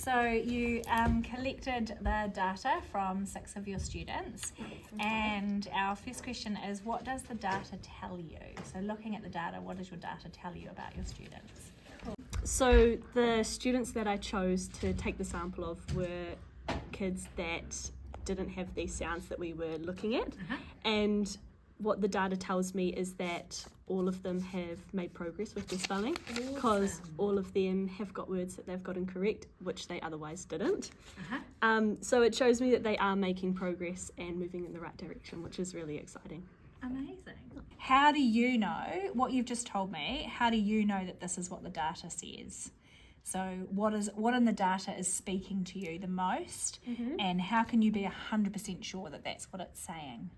So you collected the data from 6 of your students, and our first question is, what does the data tell you? So looking at the data, what does your data tell you about your students? So the students that I chose to take the sample of were kids that didn't have these sounds that we were looking at, and what the data tells me is that all of them have made progress with their spelling, because all of them have got words that they've got incorrect, which they otherwise didn't. So it shows me that they are making progress and moving in the right direction, which is really exciting. Amazing. How do you know, what you've just told me, how do you know that this is what the data says? So what in the data is speaking to you the most, and how can you be 100% sure that that's what it's saying?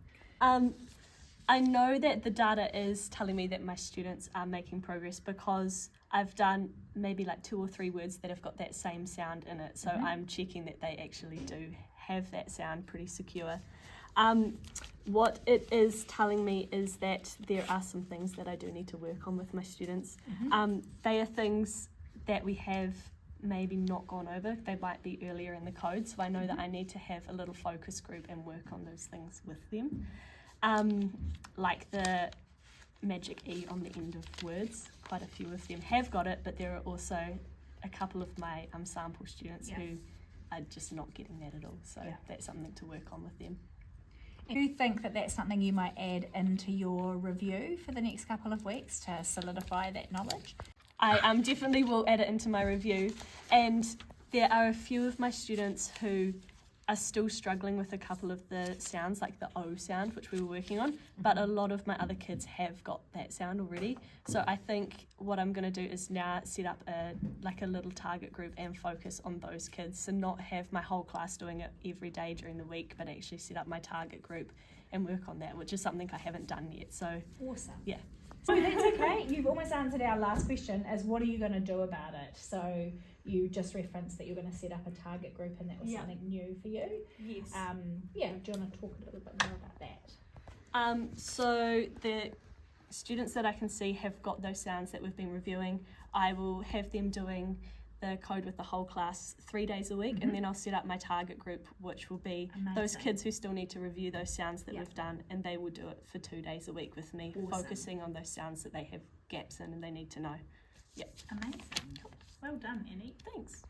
I know that the data is telling me that my students are making progress because I've done maybe like 2 or 3 words that have got that same sound in it. So I'm checking that they actually do have that sound pretty secure. What it is telling me is that there are some things that I do need to work on with my students. They are things that we have maybe not gone over. They might be earlier in the code, so I know that I need to have a little focus group and work on those things with them. Like the magic E on the end of words, quite a few of them have got it, but there are also a couple of my sample students who are just not getting that at all, so that's something to work on with them. Do you think that that's something you might add into your review for the next couple of weeks to solidify that knowledge? I definitely will add it into my review, and there are a few of my students who are still struggling with a couple of the sounds, like the O sound, which we were working on, but a lot of my other kids have got that sound already. So I think what I'm going to do is now set up a little target group and focus on those kids, so not have my whole class doing it every day during the week, but actually set up my target group and work on that, which is something I haven't done yet. So awesome. Yeah. So that's okay. You've almost answered our last question, is what are you going to do about it? So you just referenced that you're going to set up a target group, and that was something new for you. Yes. Do you want to talk a little bit more about that? So the students that I can see have got those sounds that we've been reviewing, I will have them doing the code with the whole class 3 days a week, and then I'll set up my target group, which will be those kids who still need to review those sounds that we've done, and they will do it for 2 days a week with me, focusing on those sounds that they have gaps in and they need to know. Amazing. Cool. Well done, Annie. Thanks.